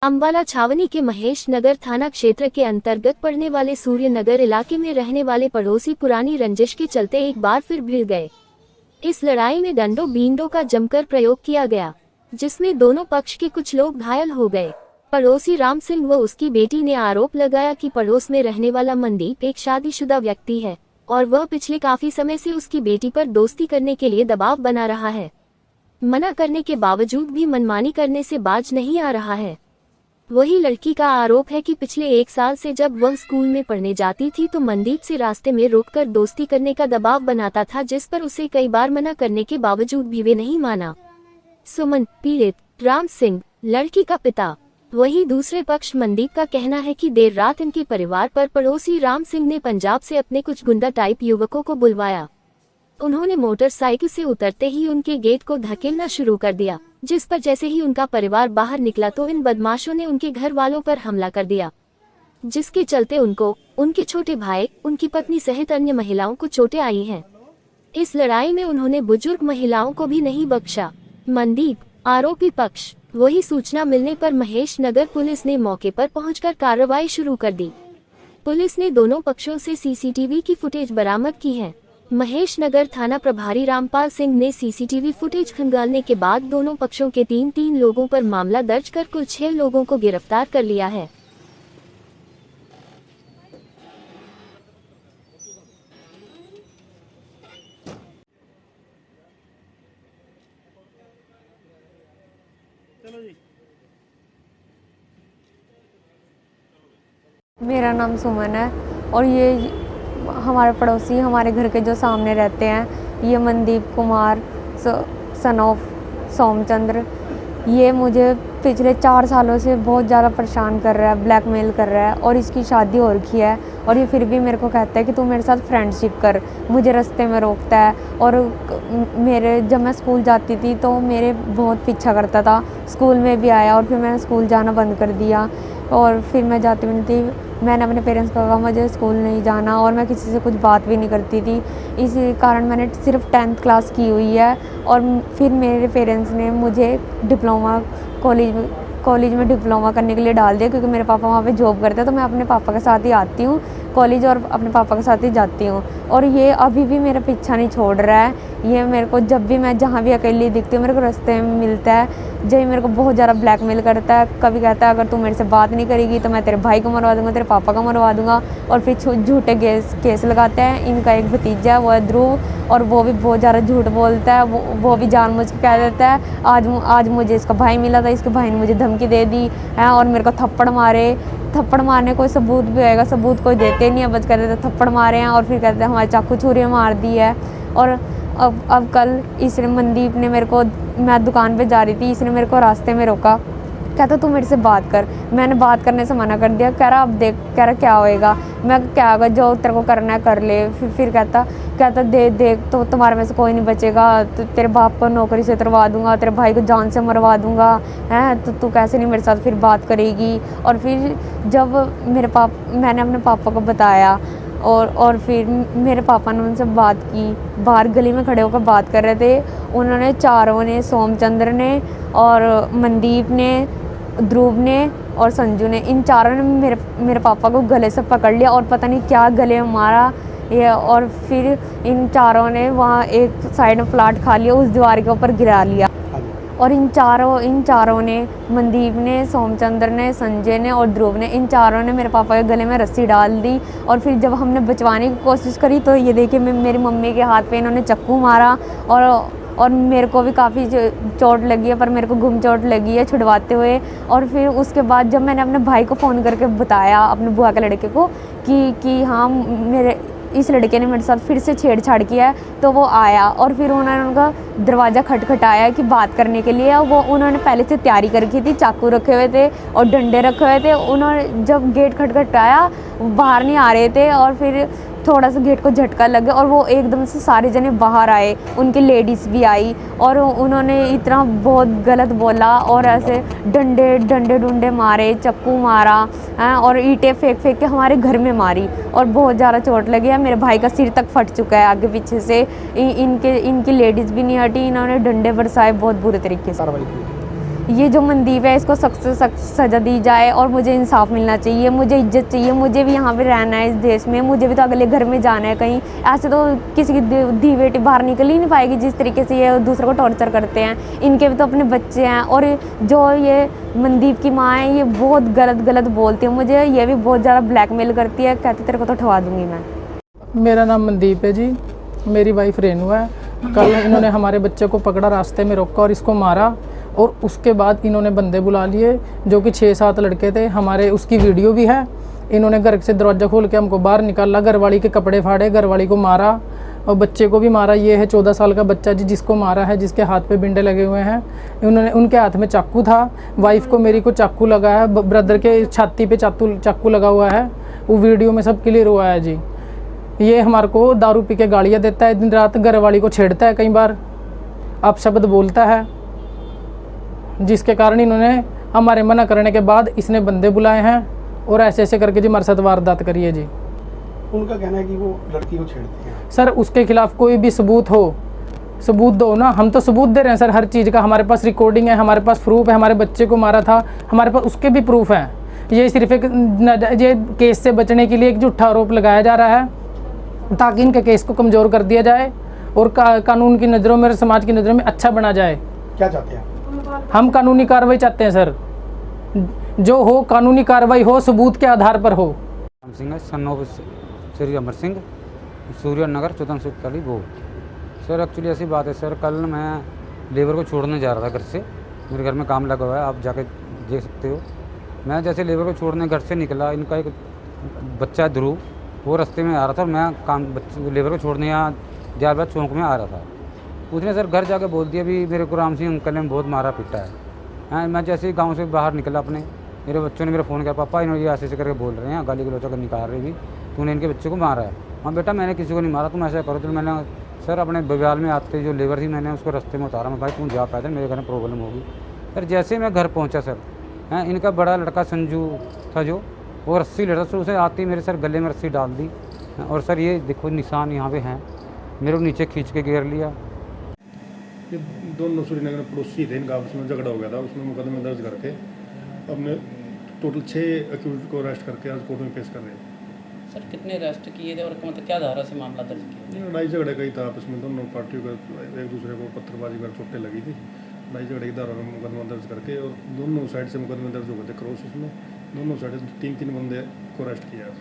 अम्बाला छावनी के महेश नगर थाना क्षेत्र के अंतर्गत पड़ने वाले सूर्य नगर इलाके में रहने वाले पड़ोसी पुरानी रंजिश के चलते एक बार फिर भिड़ गए। इस लड़ाई में डंडों बींडों का जमकर प्रयोग किया गया, जिसमें दोनों पक्ष के कुछ लोग घायल हो गए। पड़ोसी राम सिंह व उसकी बेटी ने आरोप लगाया कि पड़ोस में रहने वाला मनदीप एक शादीशुदा व्यक्ति है और वह पिछले काफी समय से उसकी बेटी पर दोस्ती करने के लिए दबाव बना रहा है। मना करने के बावजूद भी मनमानी करने से बाज नहीं आ रहा है। वही लड़की का आरोप है कि पिछले 1 साल से जब वह स्कूल में पढ़ने जाती थी तो मनदीप से रास्ते में रोककर दोस्ती करने का दबाव बनाता था, जिस पर उसे कई बार मना करने के बावजूद भी वे नहीं माना। सुमन पीड़ित, राम सिंह लड़की का पिता। वही दूसरे पक्ष मनदीप का कहना है कि देर रात इनके परिवार पर पड़ोसी राम सिंह ने पंजाब से अपने कुछ गुंडा टाइप युवकों को बुलवाया। उन्होंने मोटरसाइकिल से उतरते ही उनके गेट को धकेलना शुरू कर दिया, जिस पर जैसे ही उनका परिवार बाहर निकला तो इन बदमाशों ने उनके घर वालों पर हमला कर दिया, जिसके चलते उनको, उनके छोटे भाई, उनकी पत्नी सहित अन्य महिलाओं को चोटें आई हैं। इस लड़ाई में उन्होंने बुजुर्ग महिलाओं को भी नहीं बख्शा। मनदीप आरोपी पक्ष। वही सूचना मिलने पर महेश नगर पुलिस ने मौके पर पहुंचकर कार्रवाई शुरू कर दी। पुलिस ने दोनों पक्षों से सीसीटीवी की फुटेज बरामद की है। महेश नगर थाना प्रभारी रामपाल सिंह ने सीसीटीवी फुटेज खंगालने के बाद दोनों पक्षों के 3 लोगों पर मामला दर्ज कर कुल 6 लोगों को गिरफ्तार कर लिया है। मेरा नाम सुमन है और ये हमारे पड़ोसी हमारे घर के जो सामने रहते हैं, ये मनदीप कुमार सन ऑफ सोमचंद्र, ये मुझे पिछले 4 सालों से बहुत ज़्यादा परेशान कर रहा है, ब्लैकमेल कर रहा है और इसकी शादी हो रखी है और ये फिर भी मेरे को कहता है कि तू मेरे साथ फ्रेंडशिप कर। मुझे रास्ते में रोकता है और जब मैं स्कूल जाती थी तो मेरे बहुत पीछा करता था। स्कूल में भी आया और फिर मैंने स्कूल जाना बंद कर दिया और फिर मैं जाती भी नहीं थी। मैंने अपने पेरेंट्स को कहा मुझे स्कूल नहीं जाना और मैं किसी से कुछ बात भी नहीं करती थी। इसी कारण मैंने सिर्फ 10th क्लास की हुई है और फिर मेरे पेरेंट्स ने मुझे डिप्लोमा कॉलेज में डिप्लोमा करने के लिए डाल दिया, क्योंकि मेरे पापा वहाँ पे जॉब करते हैं तो मैं अपने पापा के साथ ही आती हूँ कॉलेज और अपने पापा के साथ ही जाती हूँ। और ये अभी भी मेरा पीछा नहीं छोड़ रहा है। ये मेरे को जब भी मैं जहाँ भी अकेली दिखती हूँ मेरे को रास्ते में मिलता है, जब मेरे को बहुत ज़्यादा ब्लैकमेल करता है। कभी कहता है अगर तू मेरे से बात नहीं करेगी तो मैं तेरे भाई को मरवा दूँगा, तेरे पापा को मरवा दूँगा। और फिर झूठे केस लगाते हैं। इनका एक भतीजा है, वो है ध्रुव, और वो भी बहुत ज़्यादा झूठ बोलता है। वो भी जानबूझ के कह देता है आज मुझे इसका भाई मिला था, इसके भाई ने मुझे धमकी दे दी है और मेरे को थप्पड़ मारने कोई सबूत भी होएगा, सबूत कोई देते नहीं है, बस कहते थे थप्पड़ मारे हैं और फिर कहते हैं हमारे चाकू छुरियाँ मार दी है। और अब कल इसने मनदीप ने मेरे को, मैं दुकान पे जा रही थी, इसने मेरे को रास्ते में रोका, कहता तू मेरे से बात कर। मैंने बात करने से मना कर दिया। कह रहा अब देख, कह रहा क्या होएगा, मैं क्या होगा, जो तेरे को करना है कर ले। फिर कहता देख तो तुम्हारे में से कोई नहीं बचेगा, तो तेरे बाप को नौकरी से उतरवा दूंगा, तेरे भाई को जान से मरवा दूंगा, हैं तो तू कैसे नहीं मेरे साथ फिर बात करेगी। और फिर जब मैंने अपने पापा को बताया और फिर मेरे पापा ने उनसे बात की, बाहर गली में खड़े होकर बात कर रहे थे। उन्होंने चारों ने, सोमचंद्र ने और मनदीप ने, ध्रुव ने और संजू ने, इन चारों ने मेरे पापा को गले से पकड़ लिया और पता नहीं क्या गले में मारा ये। और फिर इन चारों ने वहाँ एक साइड में प्लाट खा लिया, उस दीवार के ऊपर गिरा लिया। और इन चारों ने, मनदीप ने, सोमचंद्र ने, संजय ने और ध्रुव ने, इन चारों ने मेरे पापा के गले में रस्सी डाल दी। और फिर जब हमने बचवाने की कोशिश करी तो ये देखिए मेरी मम्मी के हाथ पे इन्होंने चाकू मारा और मेरे को भी काफ़ी चोट लगी है, पर मेरे को घुम चोट लगी है छुड़वाते हुए। और फिर उसके बाद जब मैंने अपने भाई को फ़ोन करके बताया, अपने बुआ के लड़के को, कि हाँ मेरे इस लड़के ने मेरे साथ फिर से छेड़छाड़ किया है, तो वो आया और फिर उन्होंने उनका दरवाज़ा खटखटाया कि बात करने के लिए। वो उन्होंने पहले से तैयारी कर रखी थी, चाकू रखे हुए थे और डंडे रखे हुए थे। उन्होंने जब गेट खटखटाया, बाहर नहीं आ रहे थे और फिर थोड़ा सा गेट को झटका लग गया और वो एकदम से सारे जने बाहर आए, उनकी लेडीज़ भी आई और उन्होंने इतना बहुत गलत बोला और ऐसे डंडे मारे, चाकू मारा और ईंटें फेंक के हमारे घर में मारी और बहुत ज़्यादा चोट लगी है। मेरे भाई का सिर तक फट चुका है आगे पीछे से। इनकी लेडीज़ भी नहीं हटी, इन्होंने डंडे बरसाए बहुत बुरे तरीके से। ये जो मनदीप है इसको सख्त से सख्त सज़ा दी जाए और मुझे इंसाफ मिलना चाहिए, मुझे इज्जत चाहिए, मुझे भी यहाँ पे रहना है इस देश में, मुझे भी तो अगले घर में जाना है कहीं। ऐसे तो किसी की धी बेटी बाहर निकल ही नहीं पाएगी जिस तरीके से ये दूसरों को टॉर्चर करते हैं। इनके भी तो अपने बच्चे हैं और जो ये मनदीप की माँ है ये बहुत गलत बोलती है मुझे, ये भी बहुत ज़्यादा ब्लैकमेल करती है, कहती तेरे को तो ठवा दूँगी मैं। मेरा नाम मनदीप है जी, मेरी वाइफ रेनू है। कल इन्होंने हमारे बच्चे को पकड़ा, रास्ते में रोका और इसको मारा और उसके बाद इन्होंने बंदे बुला लिए जो कि 6-7 लड़के थे। हमारे उसकी वीडियो भी है। इन्होंने घर से दरवाज़ा खोल के हमको बाहर निकाला, घरवाली के कपड़े फाड़े, घरवाली को मारा और बच्चे को भी मारा। ये है 14 साल का बच्चा जी जिसको मारा है, जिसके हाथ पे बिंडे लगे हुए हैं। उन्होंने उनके हाथ में चाकू था, वाइफ को मेरी को चाकू लगा है, ब्रदर के छाती पे चाकू लगा हुआ है। वो वीडियो में सब क्लियर हुआ है जी। ये हमारे को दारू पी के गालियाँ देता है, दिन रात घरवाली को छेड़ता है, कई बार अपशब्द बोलता है, जिसके कारण इन्होंने हमारे मना करने के बाद इसने बंदे बुलाए हैं और ऐसे ऐसे करके जी हमारे साथ वारदात करी है जी। उनका कहना है कि वो लड़की को छेड़ती है। सर उसके खिलाफ कोई भी सबूत हो, सबूत दो ना, हम तो सबूत दे रहे हैं सर हर चीज़ का। हमारे पास रिकॉर्डिंग है, हमारे पास प्रूफ है, हमारे बच्चे को मारा था, हमारे पास उसके भी प्रूफ हैं। ये सिर्फ एक ये केस से बचने के लिए एक झूठा आरोप लगाया जा रहा है ताकि इनके केस को कमज़ोर कर दिया जाए और कानून की नज़रों में, समाज की नज़रों में अच्छा बना जाए। क्या चाहते हैं? हम कानूनी कार्रवाई चाहते हैं सर, जो हो कानूनी कार्रवाई हो, सबूत के आधार पर हो। राम सिंह है, son of Shri Amar Singh, Surya Nagar 1441 go. Sir actually ऐसी बात है सर, कल मैं लेबर को छोड़ने जा रहा था घर से, मेरे घर में काम लगा हुआ है, आप जाके देख सकते हो। मैं जैसे लेबर को छोड़ने घर से निकला, इनका एक बच्चा है ध्रुव, वो रास्ते में आ रहा था और मैं लेबर को छोड़ने यहाँ दियालबाद चौक में आ रहा था। उसने सर घर जाके बोल दिया भी मेरे को राम सिंह अंकल ने बहुत मारा पीटा है। हाँ, मैं जैसे ही गांव से बाहर निकला अपने, मेरे बच्चों ने मेरा फ़ोन किया, पापा इन्होंने ये ऐसे करके बोल रहे हैं, गाली गलौचा कर निकाल रहे भी, तूने इनके बच्चे को मारा है। हाँ बेटा मैंने किसी को नहीं मारा, तुम ऐसा करो। तो मैंने सर अपने बवाल में आते जो लेबर थी मैंने उसको रास्ते में उतारा, मैं भाई तुम जा पैदल, मेरे घर में प्रॉब्लम होगी। सर जैसे ही मैं घर पहुँचा सर, हैं इनका बड़ा लड़का संजू था जो, वो रस्सी लड़ा सर, उसे आती मेरे सर गले में रस्सी डाल दी और सर ये देखो निशान यहाँ पे हैं, मेरे को नीचे खींच के घेर लिया। ये दोनों सूर्यनगर पड़ोसी थे, इनका आपस में झगड़ा हो गया था, उसमें मुकदमे दर्ज करके हमने टोटल 6 अक्यूज को अरेस्ट करके आज कोर्ट में पेश कर रहे हैं। सर कितने अरेस्ट किए थे और मतलब क्या धारा से मामला दर्ज किया? लड़ाई झगड़े का ही था आपस में, दोनों पार्टियों का एक दूसरे को पत्थरबाजी कर चोटें लगी थी। लड़ाई झगड़े की धारा में मुकदमा दर्ज करके और दोनों साइड से मुकदमे दर्ज हो गए थे क्रॉस, उसमें दोनों साइड 3-3 बंदे को अरेस्ट किया।